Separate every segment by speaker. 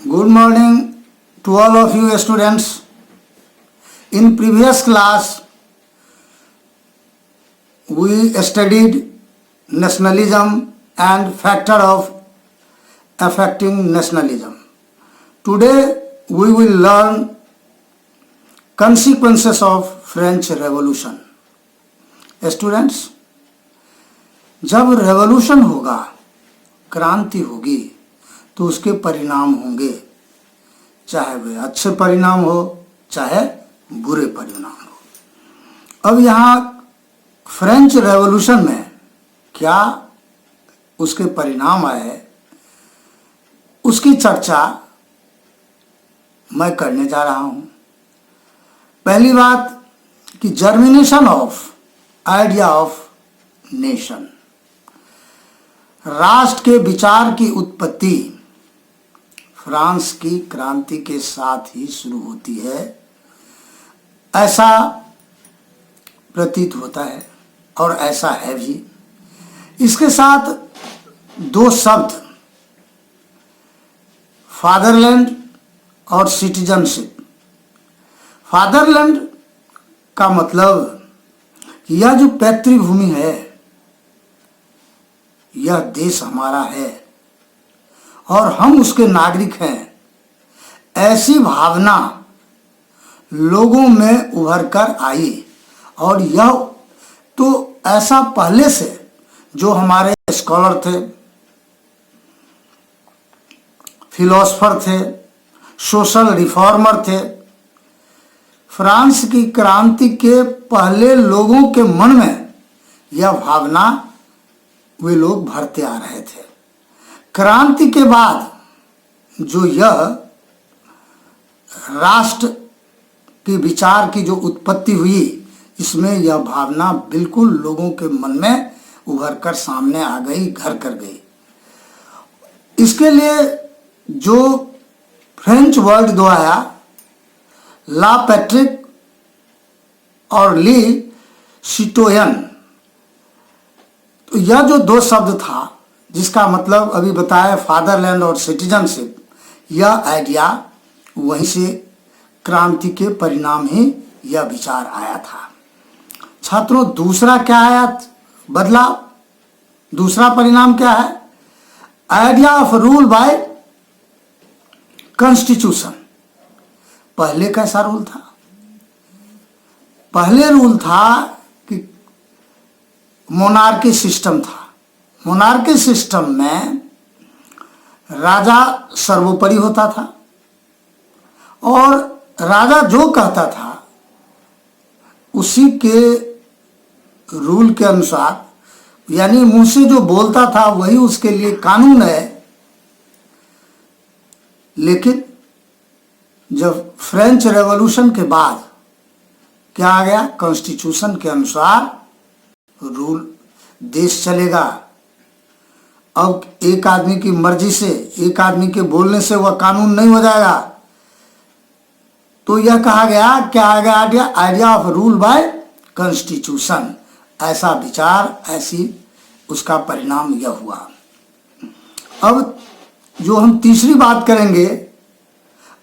Speaker 1: Good morning to all of you students. In previous class, we studied nationalism and factor of affecting nationalism. Today, we will learn consequences of French Revolution. Students, जब revolution होगा, क्रांति होगी, तो उसके परिणाम होंगे, चाहे वे अच्छे परिणाम हो चाहे बुरे परिणाम हो। अब यहाँ फ्रेंच रेवोल्यूशन में क्या उसके परिणाम आए, उसकी चर्चा मैं करने जा रहा हूँ। पहली बात कि germination of idea of nation, राष्ट्र के विचार की उत्पत्ति फ्रांस की क्रांति के साथ ही शुरू होती है, ऐसा प्रतीत होता है और ऐसा है भी। इसके साथ दो शब्द फादरलैंड और सिटीजनशिप। फादरलैंड का मतलब यह जो पैतृभूमि है, यह देश हमारा है और हम उसके नागरिक हैं, ऐसी भावना लोगों में उभर कर आई। और यह तो ऐसा पहले से जो हमारे स्कॉलर थे, फिलोसफर थे, सोशल रिफॉर्मर थे, फ्रांस की क्रांति के पहले लोगों के मन में यह भावना वे लोग भरते आ रहे थे। क्रांति के बाद जो यह राष्ट्र के विचार की जो उत्पत्ति हुई, इसमें यह भावना बिल्कुल लोगों के मन में उभर कर सामने आ गई, घर कर गई। इसके लिए जो फ्रेंच वर्ड दो आया, ला पैट्रिक और ली सिटोयन, तो यह जो दो शब्द था, जिसका मतलब अभी बताया फादरलैंड और सिटीजनशिप, यह आइडिया वहीं से क्रांति के परिणाम ही यह विचार आया था। छात्रों, दूसरा क्या आया बदलाव? दूसरा परिणाम क्या है? Idea of rule by constitution. पहले कैसा रूल था? पहले रूल था कि मोनार्की सिस्टम था। मोनार्की सिस्टम में राजा सर्वोपरि होता था और राजा जो कहता था उसी के रूल के अनुसार, यानी मुंह से जो बोलता था वही उसके लिए कानून है। लेकिन जब फ्रेंच रेवोल्यूशन के बाद क्या आ गया? कॉन्स्टिट्यूशन के अनुसार रूल देश चलेगा। अब एक आदमी की मर्जी से, एक आदमी के बोलने से वह कानून नहीं हो जाएगा। तो यह कहा गया, क्या आ गया? Idea of rule by constitution. ऐसा विचार, ऐसी उसका परिणाम यह हुआ। अब जो हम तीसरी बात करेंगे,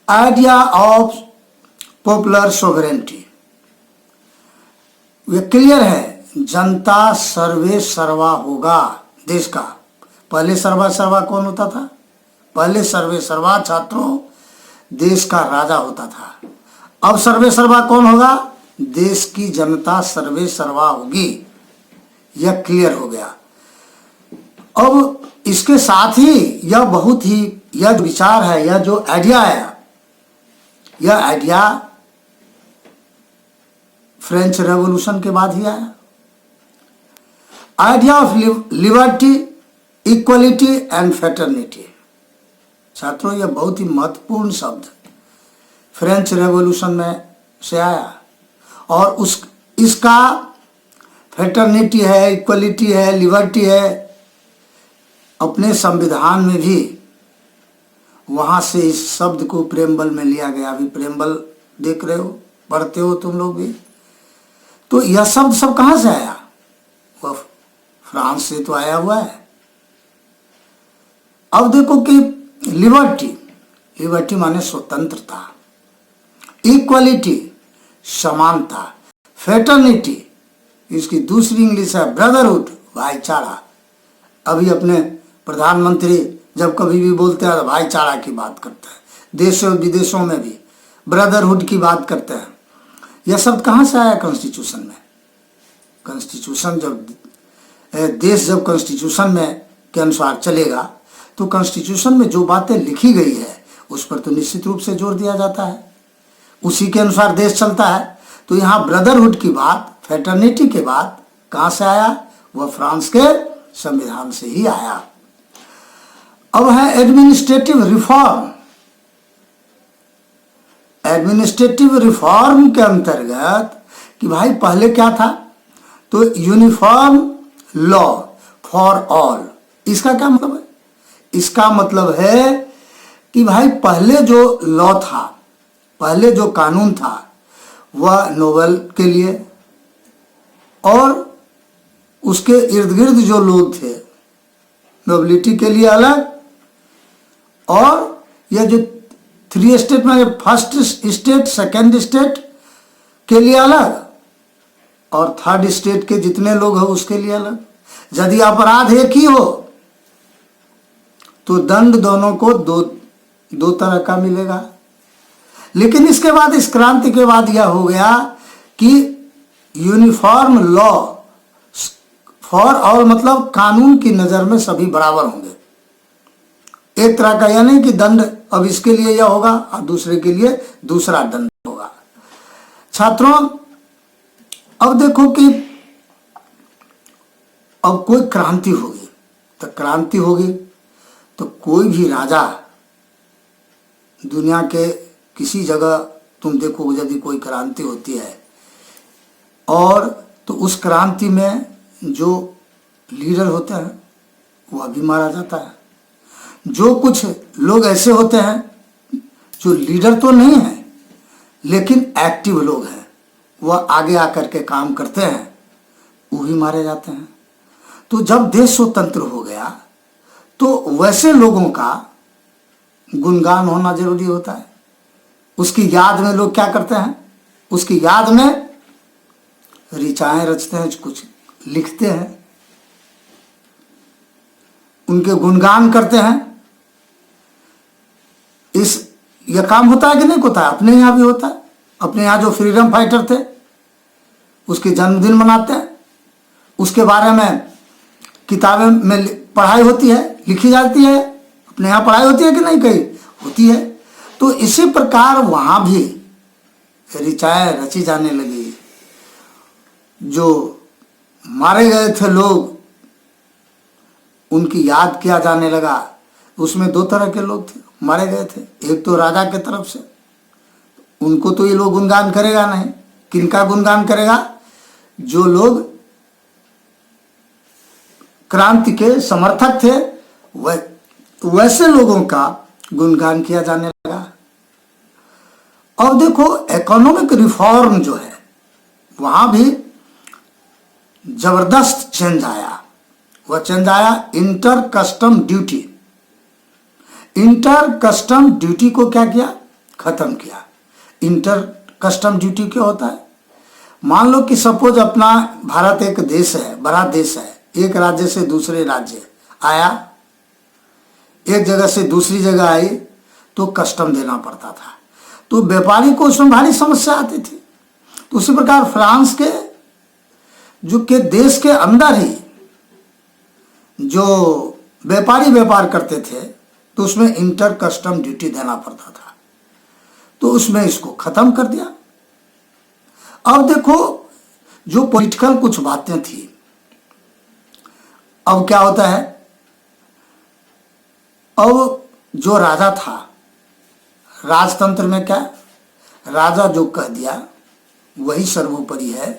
Speaker 1: आइडिया ऑफ पॉपुलर सोवरेनिटी। यह क्लियर है, जनता सर्वे सर्वा होगा देश का। पहले सर्वा सर्वा कौन होता था? पहले सर्वे सर्वा छात्रों देश का राजा होता था। अब सर्वे सर्वा कौन होगा? देश की जनता सर्वे सर्वा होगी। यह क्लियर हो गया। अब इसके साथ ही यह बहुत ही, यह जो विचार है, यह जो आइडिया आया, यह आइडिया फ्रेंच रेवोल्यूशन के बाद ही आया। Idea of liberty, equality and fraternity. छात्रों, यह बहुत ही महत्वपूर्ण शब्द फ्रेंच रेवोल्यूशन में से आया और इसका फ्रेटर्निटी है, इक्वलिटी है, लिबर्टी है, अपने संविधान में भी वहां से इस शब्द को प्रेम्बल में लिया गया। अभी प्रेम्बल देख रहे हो, पढ़ते हो तुम लोग भी। तो यह शब्द सब कहां से आया? वह फ्रांस से तो आया हुआ है। अब देखो कि लिबर्टी, लिबर्टी माने स्वतंत्रता, इक्वलिटी समानता, फ्रेटर्निटी इसकी दूसरी इंग्लिश है ब्रदरहुड भाईचारा। अभी अपने प्रधानमंत्री जब कभी भी बोलते हैं तो भाईचारा की बात करते हैं, देशों विदेशों में भी ब्रदरहुड की बात करते हैं। यह शब्द कहाँ से आया कॉन्स्टिट्यूशन में? कॉन्स्टिट्यूशन जब देश जब कॉन्स्टिट्यूशन में के अनुसार चलेगा तो कॉन्स्टिट्यूशन में जो बातें लिखी गई है उस पर तो निश्चित रूप से जोर दिया जाता है, उसी के अनुसार देश चलता है। तो यहाँ ब्रदरहुड की बात, फ्रेटर्निटी के बात कहाँ से आया? वह फ्रांस के संविधान से ही आया। अब है एडमिनिस्ट्रेटिव रिफॉर्म। एडमिनिस्ट्रेटिव रिफॉर्म के अंतर्गत कि भाई पहले क्या था, तो यूनिफॉर्म लॉ फॉर ऑल। इसका क्या मतलब है? इसका मतलब है कि भाई पहले जो लॉ था, पहले जो कानून था वह नोबल के लिए और उसके इर्द गिर्द जो लोग थे नोबिलिटी के लिए अलग, और यह जो 3 स्टेट में फर्स्ट स्टेट, सेकेंड स्टेट के लिए अलग और थर्ड स्टेट के जितने लोग हैं उसके लिए अलग। यदि अपराध एक ही हो तो दंड दोनों को दो तरह का मिलेगा। लेकिन इसके बाद, इस क्रांति के बाद यह हो गया कि यूनिफॉर्म लॉ फॉर ऑल, मतलब कानून की नजर में सभी बराबर होंगे। एक तरह का यह नहीं कि दंड अब इसके लिए यह होगा और दूसरे के लिए दूसरा दंड होगा। छात्रों, अब देखो कि अब कोई क्रांति होगी, तो क्रांति होगी तो कोई भी राजा दुनिया के किसी जगह तुम देखो यदि कोई क्रांति होती है और तो उस क्रांति में जो लीडर होते हैं वह भी मारा जाता है। जो कुछ लोग ऐसे होते हैं जो लीडर तो नहीं है लेकिन एक्टिव लोग हैं, वह आगे आकर के काम करते हैं, वो भी मारे जाते हैं। तो जब देश स्वतंत्र हो गया तो वैसे लोगों का गुणगान होना जरूरी होता है। उसकी याद में लोग क्या करते हैं? उसकी याद में ऋचाएं रचते हैं, कुछ लिखते हैं, उनके गुणगान करते हैं। यह काम होता है कि नहीं होता है? अपने यहाँ भी होता है। अपने यहाँ जो फ्रीडम फाइटर थे उसके जन्मदिन मनाते हैं, उसके बारे में किताबें में पढ़ाई होती है, लिखी जाती है। अपने यहाँ पढ़ाई होती है कि नहीं? कहीं होती है। तो इसी प्रकार वहाँ भी ऋचाएं रची जाने लगी। जो मारे गए थे लोग उनकी याद किया जाने लगा। उसमें 2 तरह के लोग थे, मारे गए थे। एक तो राजा के तरफ से, उनको तो ये लोग गुणगान करेगा नहीं। किनका गुणगान करेगा? जो लोग क्रांति के समर्थक थे वैसे लोगों का गुणगान किया जाने लगा। और देखो इकोनॉमिक रिफॉर्म जो है वहां भी जबरदस्त चेंज आया। वह चेंज आया inter custom duty. Inter custom duty को क्या किया? खत्म किया। इंटर कस्टम ड्यूटी क्या होता है? मान लो कि सपोज अपना भारत एक देश है, बड़ा देश है, एक राज्य से दूसरे राज्य आया, एक जगह से दूसरी जगह आई तो कस्टम देना पड़ता था। तो व्यापारी को उसमें भारी समस्या आती थी। तो उसी प्रकार फ्रांस के जो के देश के अंदर ही जो व्यापारी व्यापार करते थे तो उसमें इंटर कस्टम ड्यूटी देना पड़ता था। तो उसमें इसको खत्म कर दिया। अब देखो जो पॉलिटिकल कुछ बातें थी, अब क्या होता है, अब जो राजा था, राजतंत्र में क्या, राजा जो कह दिया वही सर्वोपरि है।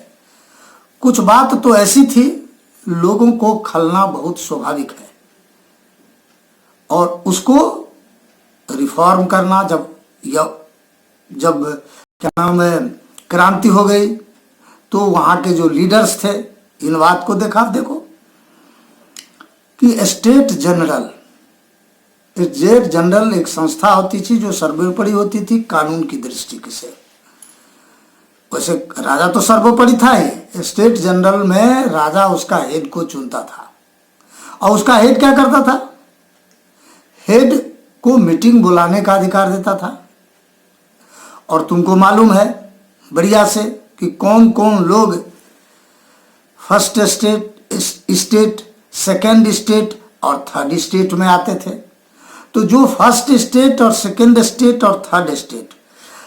Speaker 1: कुछ बात तो ऐसी थी, लोगों को खलना बहुत स्वाभाविक है और उसको रिफॉर्म करना, जब क्या नाम है क्रांति हो गई तो वहां के जो लीडर्स थे इन बात को देखो कि स्टेट जनरल एक संस्था होती थी जो सर्वोपरि होती थी कानून की दृष्टि से। वैसे राजा तो सर्वोपरि था ही, स्टेट जनरल में राजा उसका हेड को चुनता था। और उसका हेड क्या करता था? हेड को मीटिंग बुलाने का अधिकार देता था। और तुमको मालूम है बढ़िया से कि कौन कौन लोग फर्स्ट स्टेट, सेकंड स्टेट और थर्ड स्टेट में आते थे। तो जो फर्स्ट स्टेट और सेकंड स्टेट और थर्ड स्टेट,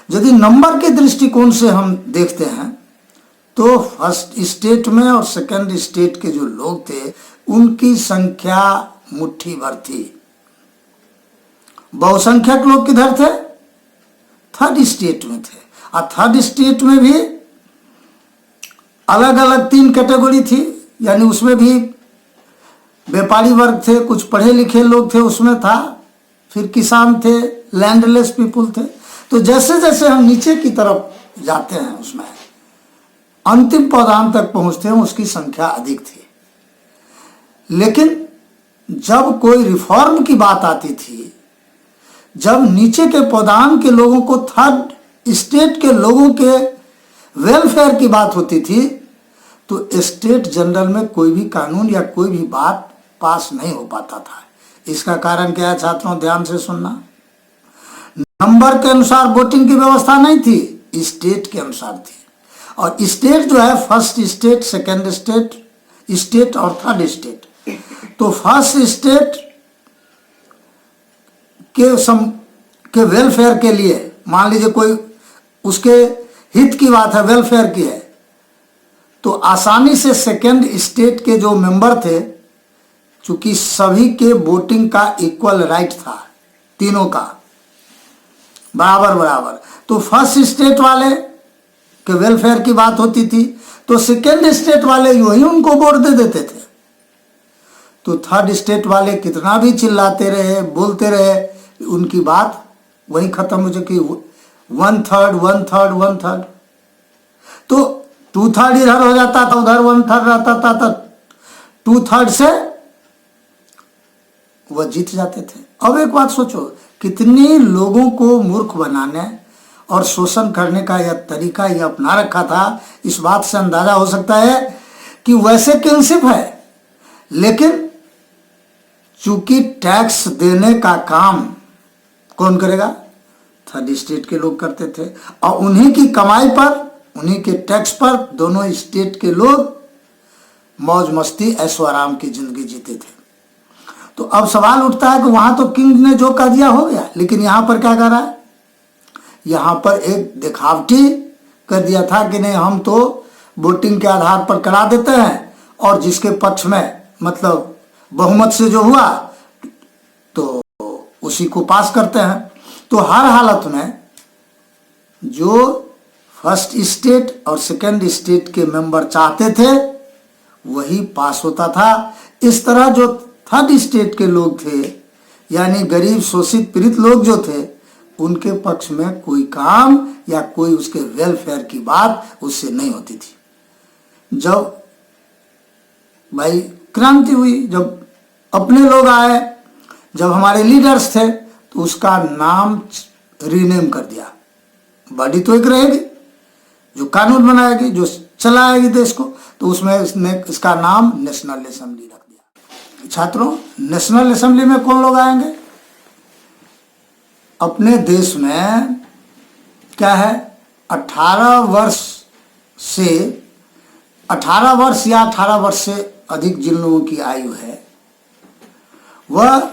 Speaker 1: यदि नंबर के दृष्टिकोण से हम देखते हैं तो फर्स्ट स्टेट में और सेकंड स्टेट के जो लोग थे उनकी संख्या मुट्ठी भर थी। बहुसंख्यक लोग किधर थे? थर्ड स्टेट में थे। और थर्ड स्टेट में भी अलग अलग 3 कैटेगरी थी, यानी उसमें भी व्यापारी वर्ग थे, कुछ पढ़े लिखे लोग थे उसमें था, फिर किसान थे, लैंडलेस पीपुल थे। तो जैसे जैसे हम नीचे की तरफ जाते हैं उसमें अंतिम पदान तक पहुंचते हैं उसकी संख्या अधिक थी। लेकिन जब कोई रिफॉर्म की बात आती थी, जब नीचे के पदान के लोगों को, थर्ड स्टेट के लोगों के वेलफेयर की बात होती थी, तो स्टेट जनरल में कोई भी कानून या कोई भी बात पास नहीं हो पाता था। इसका कारण क्या है छात्रों, ध्यान से सुनना। नंबर के अनुसार वोटिंग की व्यवस्था नहीं थी, स्टेट के अनुसार थी। और स्टेट जो है फर्स्ट स्टेट, सेकंड स्टेट और थर्ड स्टेट। तो फर्स्ट स्टेट के वेलफेयर के लिए, मान लीजिए कोई उसके हित की बात है, वेलफेयर की है, तो आसानी से सेकंड स्टेट के जो मेंबर थे, चूंकि सभी के वोटिंग का इक्वल राइट था, तीनों का बराबर बराबर, तो फर्स्ट स्टेट वाले के वेलफेयर की बात होती थी तो सेकंड स्टेट वाले वही उनको वोट दे देते थे। तो थर्ड स्टेट वाले कितना भी चिल्लाते रहे, बोलते रहे, उनकी बात वही खत्म हो चुकी। 1/3 1/3 1/3, तो 2/3 इधर हो जाता था, उधर 1/3 रहता था, तो 2/3 से वह जीत जाते थे। अब एक बात सोचो, कितने लोगों को मूर्ख बनाने और शोषण करने का यह तरीका यह अपना रखा था। इस बात से अंदाजा हो सकता है कि वैसे किंगशिप है, लेकिन चूंकि टैक्स देने का काम कौन करेगा? थर्ड स्टेट के लोग करते थे। और उन्हीं की कमाई पर, उन्हीं के टैक्स पर दोनों स्टेट के लोग मौज मस्ती ऐशो आराम की जिंदगी जीते थे। तो अब सवाल उठता है कि वहां तो किंग ने जो कर दिया हो गया, लेकिन यहां पर क्या कर रहा है? यहां पर एक दिखावटी कर दिया था कि नहीं, हम तो वोटिंग के आधार पर करा देते हैं और जिसके पक्ष में मतलब बहुमत से जो हुआ तो उसी को पास करते हैं। तो हर हालत में जो फर्स्ट स्टेट और सेकंड स्टेट के मेंबर चाहते थे वही पास होता था। इस तरह जो थर्ड स्टेट के लोग थे, यानी गरीब शोषित पीड़ित लोग जो थे, उनके पक्ष में कोई काम या कोई उसके वेलफेयर की बात उससे नहीं होती थी। जब भाई क्रांति हुई, जब अपने लोग आए, जब हमारे लीडर्स थे, तो उसका नाम रीनेम कर दिया। बॉडी तो एक रहेगी जो कानून बनाएगी, जो चलाएगी देश को, तो उसमें इसका नाम नेशनल असेंबली रख दिया। छात्रों, नेशनल असेंबली में कौन लोग आएंगे? अपने देश में क्या है, 18 वर्ष या 18 वर्ष से अधिक जिन लोगों की आयु है वह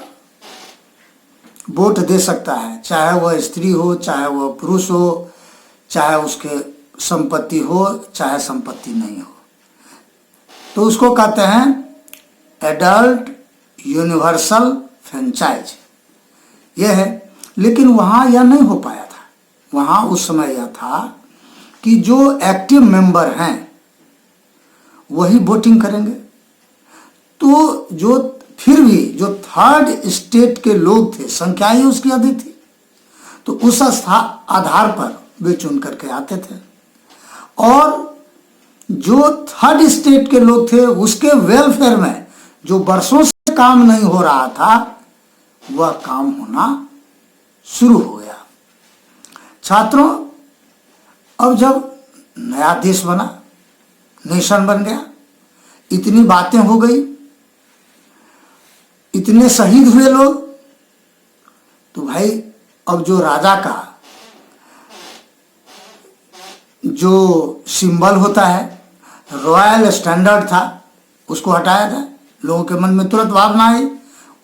Speaker 1: वोट दे सकता है, चाहे वह स्त्री हो, चाहे वह पुरुष हो, चाहे उसके संपत्ति हो, चाहे संपत्ति नहीं हो। तो उसको कहते हैं एडल्ट यूनिवर्सल फ्रेंचाइज, यह है। लेकिन वहाँ यह नहीं हो पाया था। वहाँ उस समय यह था कि जो एक्टिव मेंबर हैं वही वोटिंग करेंगे। तो जो फिर भी जो थर्ड स्टेट के लोग थे, संख्या ही उसकी अधिक थी, तो उस आधार पर वे चुन करके आते थे। और जो थर्ड स्टेट के लोग थे उसके वेलफेयर में जो वर्षों से काम नहीं हो रहा था, वह काम होना शुरू हो गया। छात्रों, अब जब नया देश बना, नेशन बन गया, इतनी बातें हो गई, इतने शहीद हुए लोग, तो भाई अब जो राजा का जो सिंबल होता है, रॉयल स्टैंडर्ड था, उसको हटाया जाए। लोगों के मन में तुरंत भावना आई,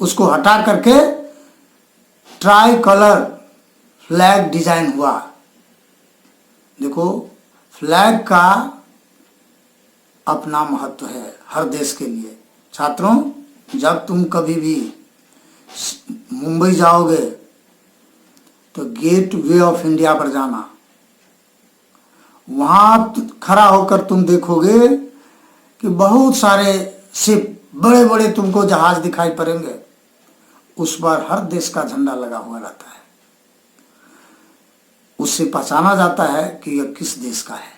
Speaker 1: उसको हटा करके ट्राई कलर फ्लैग डिजाइन हुआ। देखो, फ्लैग का अपना महत्व है हर देश के लिए। छात्रों, जब तुम कभी भी मुंबई जाओगे तो गेट वे ऑफ इंडिया पर जाना। वहां खड़ा होकर तुम देखोगे कि बहुत सारे शिप, बड़े बड़े तुमको जहाज दिखाई पड़ेंगे, उस पर हर देश का झंडा लगा हुआ रहता है। उससे पहचाना जाता है कि यह किस देश का है।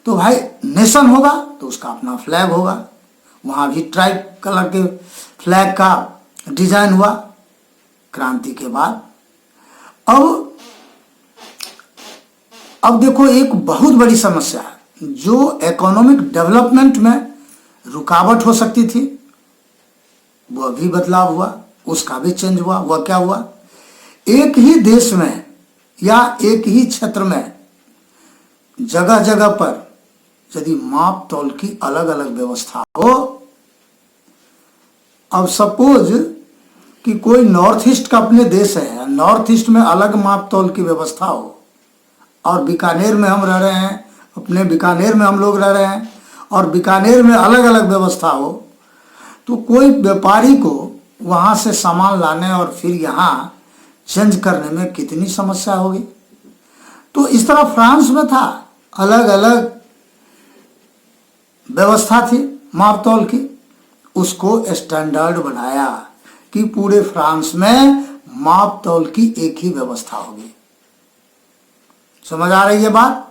Speaker 1: तो भाई नेशन होगा तो उसका अपना फ्लैग होगा। वहां भी ट्राई कलर के फ्लैग का डिजाइन हुआ क्रांति के बाद। अब देखो, एक बहुत बड़ी समस्या है जो इकोनॉमिक डेवलपमेंट में रुकावट हो सकती थी, वह भी बदलाव हुआ, उसका भी चेंज हुआ। वह क्या हुआ? एक ही देश में या एक ही क्षेत्र में जगह जगह पर यदि माप तौल की अलग अलग व्यवस्था हो। अब सपोज कि कोई नॉर्थ ईस्ट का अपने देश है, नॉर्थ ईस्ट में अलग माप तौल की व्यवस्था हो, और बीकानेर में हम रह रहे हैं, अपने बीकानेर में हम लोग रह रहे हैं, और बीकानेर में अलग अलग व्यवस्था हो, तो कोई व्यापारी को वहां से सामान लाने और फिर यहाँ चेंज करने में कितनी समस्या होगी। तो इस तरह फ्रांस में था, अलग अलग व्यवस्था थी माप तौल की, उसको स्टैंडर्ड बनाया कि पूरे फ्रांस में माप तौल की एक ही व्यवस्था होगी। समझ आ रही है बात?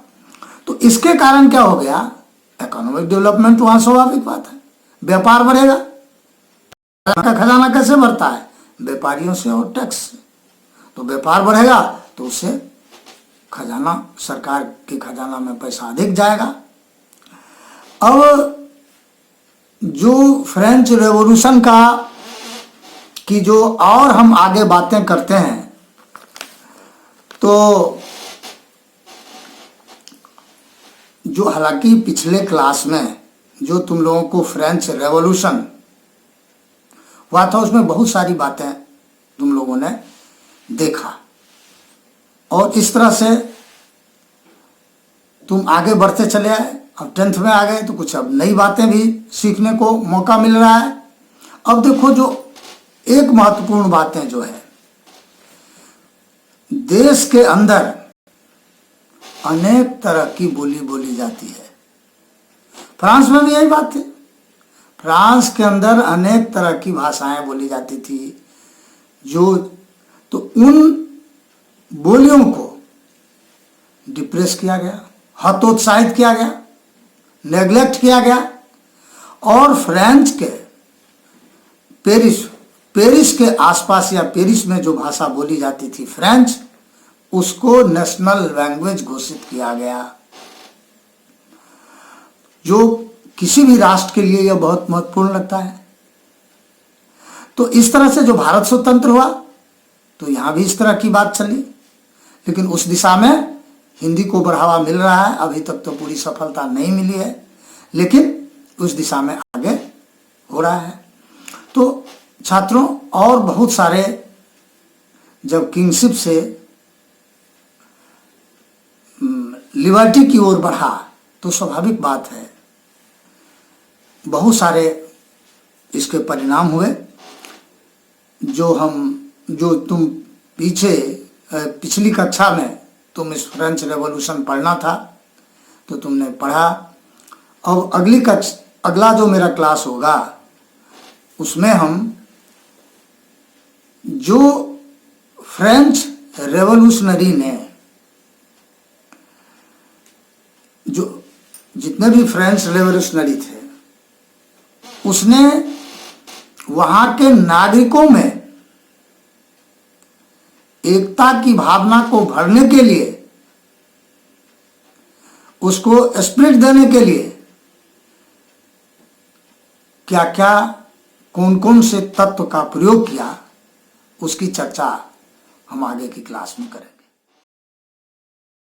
Speaker 1: तो इसके कारण क्या हो गया? इकोनॉमिक डेवलपमेंट वहां स्वाभाविक बात है, व्यापार बढ़ेगा। का खजाना कैसे बढ़ता है? व्यापारियों से और टैक्स से। तो व्यापार बढ़ेगा तो उससे खजाना, सरकार के खजाना में पैसा अधिक जाएगा। अब जो फ्रेंच रेवोल्यूशन की जो और हम आगे बातें करते हैं, तो जो हालांकि पिछले क्लास में जो तुम लोगों को फ्रेंच रेवोल्यूशन हुआ था, उसमें बहुत सारी बातें तुम लोगों ने देखा, और इस तरह से तुम आगे बढ़ते चले आए। अब 10th में आ गए तो कुछ अब नई बातें भी सीखने को मौका मिल रहा है। अब देखो, जो एक महत्वपूर्ण बातें जो है, देश के अंदर अनेक तरह की बोली बोली जाती है। फ्रांस में भी यही बात थी। फ्रांस के अंदर अनेक तरह की भाषाएं बोली जाती थी, तो उन बोलियों को डिप्रेस किया गया, हतोत्साहित किया गया, नेग्लेक्ट किया गया, और फ्रेंच के पेरिस के आसपास या पेरिस में जो भाषा बोली जाती थी फ्रेंच, उसको नेशनल लैंग्वेज घोषित किया गया, जो किसी भी राष्ट्र के लिए यह बहुत महत्वपूर्ण लगता है। तो इस तरह से जो भारत स्वतंत्र हुआ, तो यहां भी इस तरह की बात चली, लेकिन उस दिशा में हिंदी को बढ़ावा मिल रहा है। अभी तक तो पूरी सफलता नहीं मिली है, लेकिन उस दिशा में आगे हो रहा है। तो छात्रों, और बहुत सारे जब किंगशिप से लिबर्टी की ओर बढ़ा, तो स्वाभाविक बात है बहुत सारे इसके परिणाम हुए, जो तुम पिछली कक्षा में तुम इस फ्रेंच रेवोल्यूशन पढ़ना था, तो तुमने पढ़ा। अब अगला जो मेरा क्लास होगा, उसमें हम जो फ्रेंच रेवोल्यूशनरी ने, जो जितने भी फ्रेंच रेवोल्यूशनरी थे, उसने वहां के नागरिकों में एकता की भावना को भरने के लिए, उसको स्पिरिट देने के लिए क्या क्या कौन कौन से तत्व का प्रयोग किया, उसकी चर्चा हम आगे की क्लास में करें।